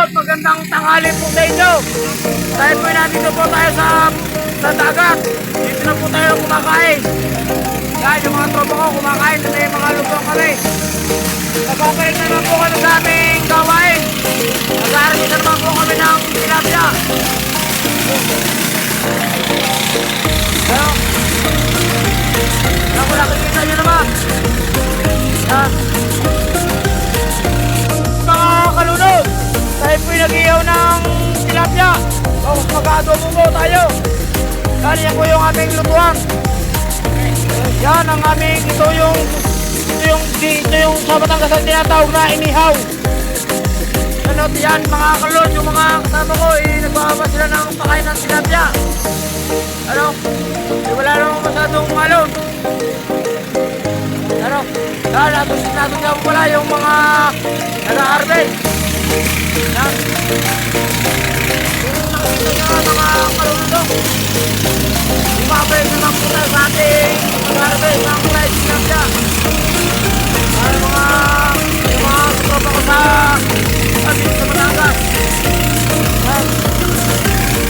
Magandang tanghali po sa inyo. Dahil po nandito po tayo sa dagat. Dito na po tayo kumakain. Dahil yung mga tropa ko kumakain na may mga lubong kami. Nagpapalit na naman po kami sa aming gawain. Nag-aaral na naman po kami ng tilapia. Pero, kung nakikita nyo naman. Mga kalunod, tayo po'y nag-iyaw ng tilapia. Mag-adobo po tayo. Dahil yan po yung aming lutuan. Yan ang aming, ito yung sa Batangas ang tinatawag na inihaw. Ano yan mga kalunod, yung mga kasama ko, nagbababa sila ng pakain ng tilapia. Ano, wala naman masyadong malon. Ano, natin nga po pala yung mga nag-harvest. Yan. Yung nakikita nyo mga kalunod, umabay naman po tayo sa ating nag-harvest ng rice tilapia. Ay mga katropa ko sa Batangas. Yan.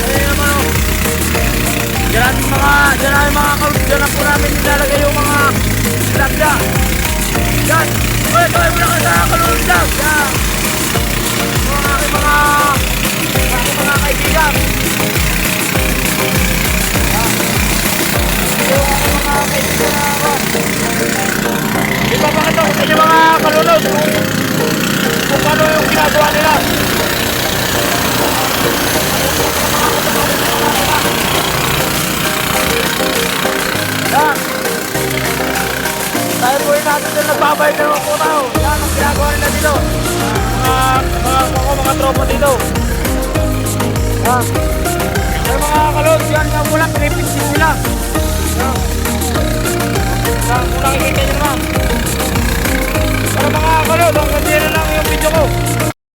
Ayun naman o. Diyan na po namin nilalagay yung mga tilapia. Yan. Uy, kaway mo na kayo sa kalunod dyan. Yan. Yung aking mga kaibigan. Yan. Yung aking mga kaibigan na ako. Ipapakita ko sa inyo mga kalunod kung paano yung ginagawa nila. Yan. Dahil po yung natin din nagbabayad na naman po tayo. Yan ang ginagawa nila dito. Mga tropa dito. Yan. Kaya mga kalod, yan nga mula, pinipinsin nila. Yan. Yan, kung nakikita nyo naman.